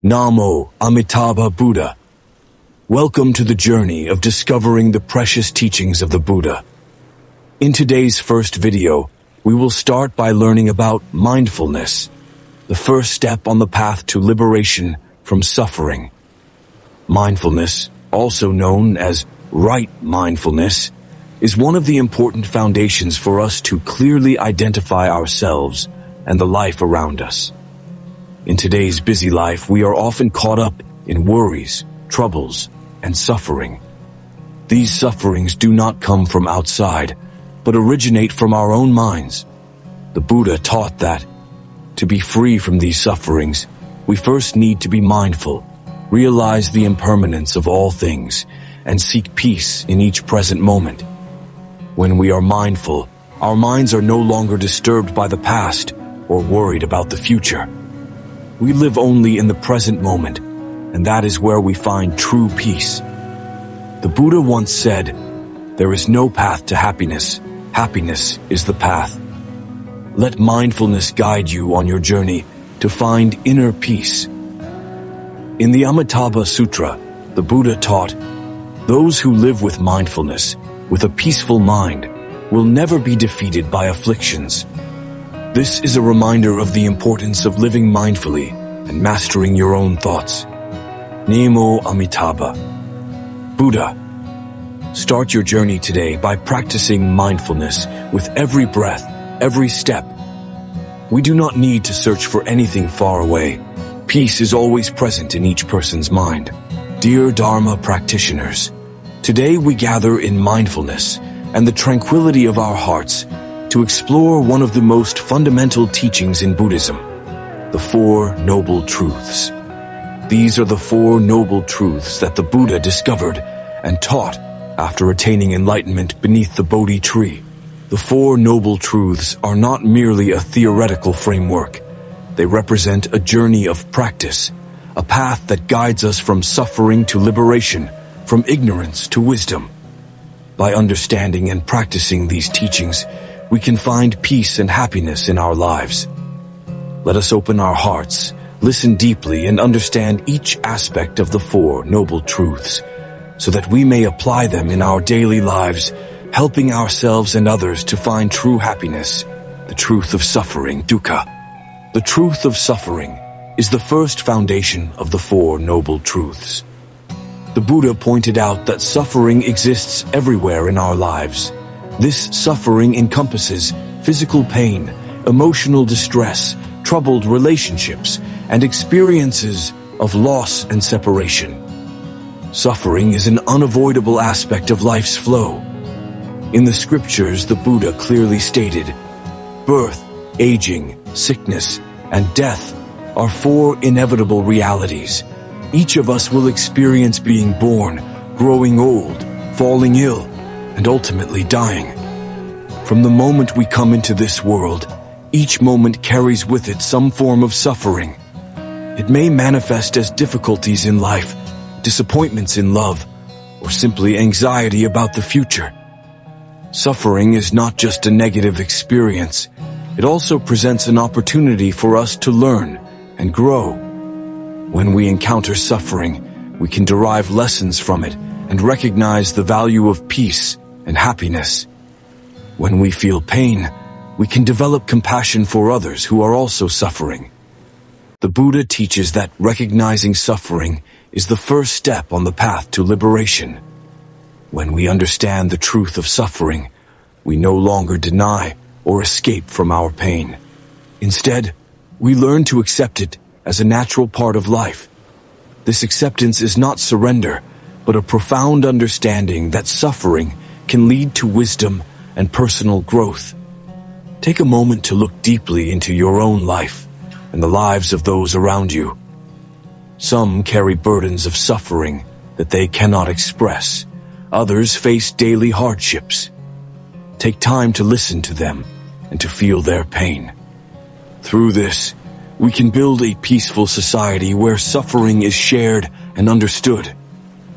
Namo, Amitabha Buddha. Welcome to the journey of discovering the precious teachings of the Buddha. In today's first video, we will start by learning about mindfulness, the first step on the path to liberation from suffering. Mindfulness, also known as right mindfulness, is one of the important foundations for us to clearly identify ourselves and the life around us. In today's busy life, we are often caught up in worries, troubles, and suffering. These sufferings do not come from outside, but originate from our own minds. The Buddha taught that, to be free from these sufferings, we first need to be mindful, realize the impermanence of all things, and seek peace in each present moment. When we are mindful, our minds are no longer disturbed by the past or worried about the future. We live only in the present moment, and that is where we find true peace. The Buddha once said, "There is no path to happiness. Happiness is the path." Let mindfulness guide you on your journey to find inner peace. In the Amitabha Sutra, the Buddha taught, "Those who live with mindfulness, with a peaceful mind, will never be defeated by afflictions." This is a reminder of the importance of living mindfully and mastering your own thoughts. Namo Amitabha. Buddha. Start your journey today by practicing mindfulness with every breath, every step. We do not need to search for anything far away. Peace is always present in each person's mind. Dear Dharma practitioners, today we gather in mindfulness and the tranquility of our hearts to explore one of the most fundamental teachings in Buddhism, the Four Noble Truths. These are the Four Noble Truths that the Buddha discovered and taught after attaining enlightenment beneath the Bodhi tree. The Four Noble Truths are not merely a theoretical framework. They represent a journey of practice, a path that guides us from suffering to liberation, from ignorance to wisdom. By understanding and practicing these teachings, we can find peace and happiness in our lives. Let us open our hearts, listen deeply, and understand each aspect of the Four Noble Truths, so that we may apply them in our daily lives, helping ourselves and others to find true happiness, the truth of suffering, dukkha. The truth of suffering is the first foundation of the Four Noble Truths. The Buddha pointed out that suffering exists everywhere in our lives. This suffering encompasses physical pain, emotional distress, troubled relationships, and experiences of loss and separation. Suffering is an unavoidable aspect of life's flow. In the scriptures, the Buddha clearly stated, "Birth, aging, sickness, and death are four inevitable realities. Each of us will experience being born, growing old, falling ill, and ultimately dying. From the moment we come into this world, each moment carries with it some form of suffering. It may manifest as difficulties in life, disappointments in love, or simply anxiety about the future. Suffering is not just a negative experience. It also presents an opportunity for us to learn and grow. When we encounter suffering, we can derive lessons from it and recognize the value of peace and happiness. When we feel pain, we can develop compassion for others who are also suffering. The Buddha teaches that recognizing suffering is the first step on the path to liberation. When we understand the truth of suffering, we no longer deny or escape from our pain. Instead, we learn to accept it as a natural part of life. This acceptance is not surrender, but a profound understanding that suffering can lead to wisdom and personal growth. Take a moment to look deeply into your own life and the lives of those around you. Some carry burdens of suffering that they cannot express. Others face daily hardships. Take time to listen to them and to feel their pain. Through this, we can build a peaceful society where suffering is shared and understood.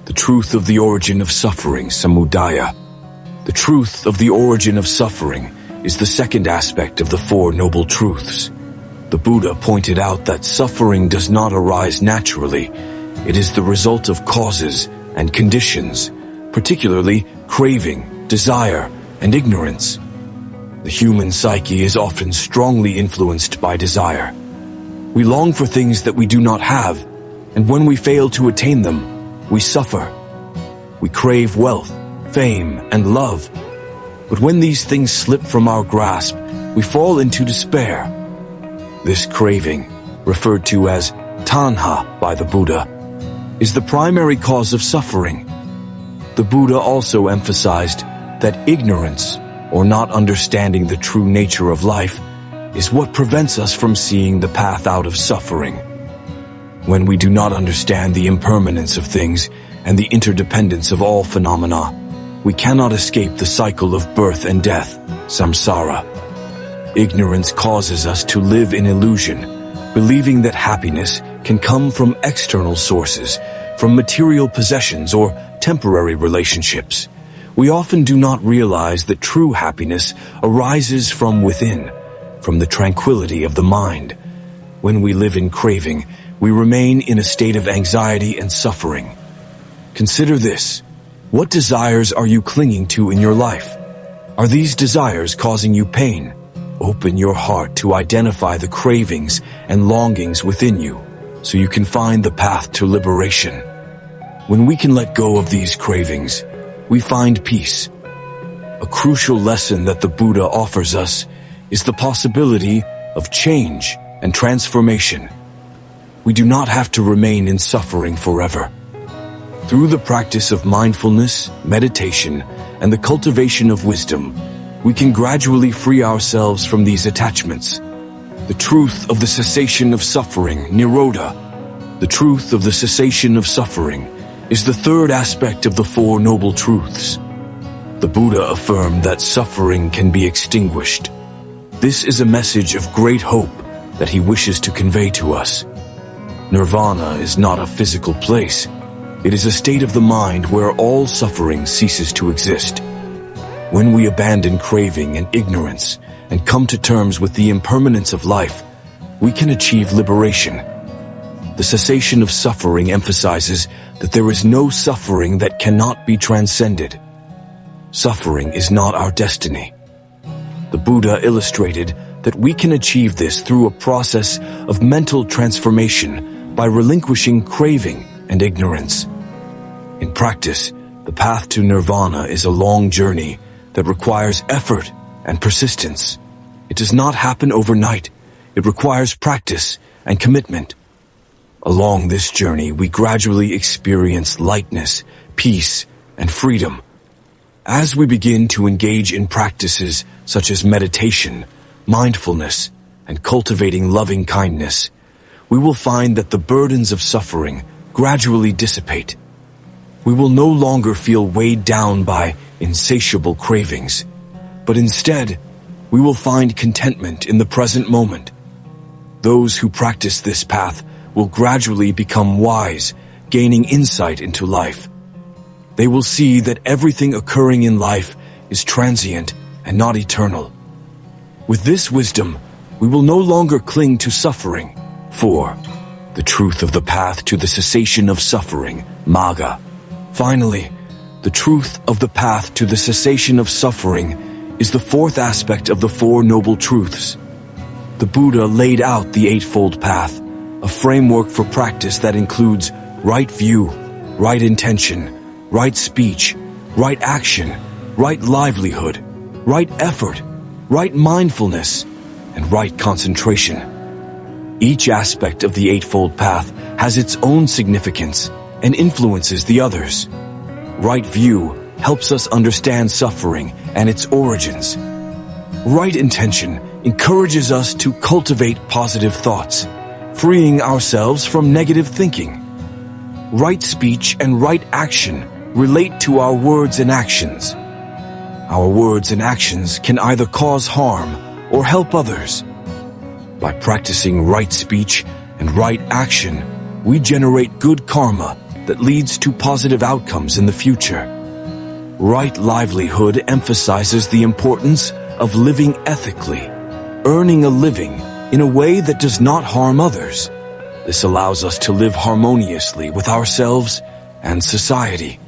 The truth of the origin of suffering, samudaya. The truth of the origin of suffering is the second aspect of the Four Noble Truths. The Buddha pointed out that suffering does not arise naturally. It is the result of causes and conditions, particularly craving, desire, and ignorance. The human psyche is often strongly influenced by desire. We long for things that we do not have, and when we fail to attain them, we suffer. We crave wealth, fame, and love. But when these things slip from our grasp, we fall into despair. This craving, referred to as tanha by the Buddha, is the primary cause of suffering. The Buddha also emphasized that ignorance, or not understanding the true nature of life, is what prevents us from seeing the path out of suffering. When we do not understand the impermanence of things and the interdependence of all phenomena, we cannot escape the cycle of birth and death, samsara. Ignorance causes us to live in illusion, believing that happiness can come from external sources, from material possessions or temporary relationships. We often do not realize that true happiness arises from within, from the tranquility of the mind. When we live in craving, we remain in a state of anxiety and suffering. Consider this. What desires are you clinging to in your life? Are these desires causing you pain? Open your heart to identify the cravings and longings within you, so you can find the path to liberation. When we can let go of these cravings, we find peace. A crucial lesson that the Buddha offers us is the possibility of change and transformation. We do not have to remain in suffering forever. Through the practice of mindfulness, meditation, and the cultivation of wisdom, we can gradually free ourselves from these attachments. The truth of the cessation of suffering, nirodha, the truth of the cessation of suffering, is the third aspect of the Four Noble Truths. The Buddha affirmed that suffering can be extinguished. This is a message of great hope that he wishes to convey to us. Nirvana is not a physical place. It is a state of the mind where all suffering ceases to exist. When we abandon craving and ignorance and come to terms with the impermanence of life, we can achieve liberation. The cessation of suffering emphasizes that there is no suffering that cannot be transcended. Suffering is not our destiny. The Buddha illustrated that we can achieve this through a process of mental transformation by relinquishing craving and ignorance. In practice, the path to nirvana is a long journey that requires effort and persistence. It does not happen overnight. It requires practice and commitment. Along this journey, we gradually experience lightness, peace, and freedom. As we begin to engage in practices such as meditation, mindfulness, and cultivating loving kindness, we will find that the burdens of suffering gradually dissipate. We will no longer feel weighed down by insatiable cravings, but instead, we will find contentment in the present moment. Those who practice this path will gradually become wise, gaining insight into life. They will see that everything occurring in life is transient and not eternal. With this wisdom, we will no longer cling to suffering. 4. The truth of the path to the cessation of suffering, magga. Finally, the truth of the path to the cessation of suffering is the fourth aspect of the Four Noble Truths. The Buddha laid out the Eightfold Path, a framework for practice that includes right view, right intention, right speech, right action, right livelihood, right effort, right mindfulness, and right concentration. Each aspect of the Eightfold Path has its own significance and influences the others. Right view helps us understand suffering and its origins. Right intention encourages us to cultivate positive thoughts, freeing ourselves from negative thinking. Right speech and right action relate to our words and actions. Our words and actions can either cause harm or help others. By practicing right speech and right action, we generate good karma that leads to positive outcomes in the future. Right livelihood emphasizes the importance of living ethically, earning a living, in a way that does not harm others. This allows us to live harmoniously with ourselves and society.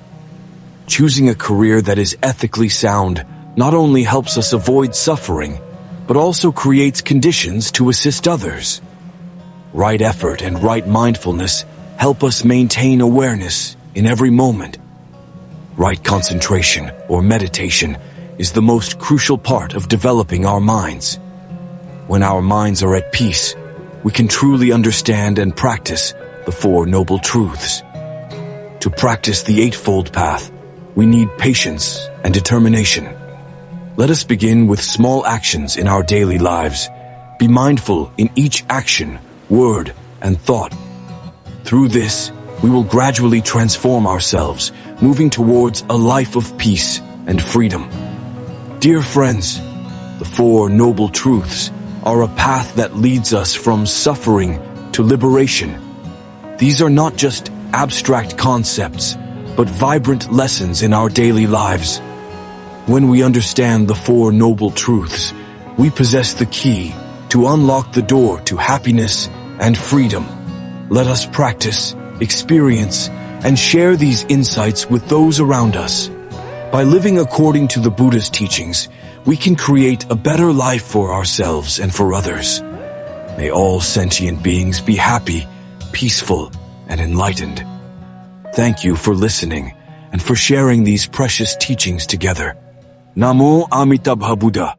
Choosing a career that is ethically sound not only helps us avoid suffering, but also creates conditions to assist others. Right effort and right mindfulness help us maintain awareness in every moment. Right concentration or meditation is the most crucial part of developing our minds. When our minds are at peace, we can truly understand and practice the Four Noble Truths. To practice the Eightfold Path, we need patience and determination. Let us begin with small actions in our daily lives. Be mindful in each action, word, and thought. Through this, we will gradually transform ourselves, moving towards a life of peace and freedom. Dear friends, the Four Noble Truths are a path that leads us from suffering to liberation. These are not just abstract concepts, but vibrant lessons in our daily lives. When we understand the Four Noble Truths, we possess the key to unlock the door to happiness and freedom. Let us practice, experience, and share these insights with those around us. By living according to the Buddha's teachings, we can create a better life for ourselves and for others. May all sentient beings be happy, peaceful, and enlightened. Thank you for listening and for sharing these precious teachings together. Namo Amitabha Buddha.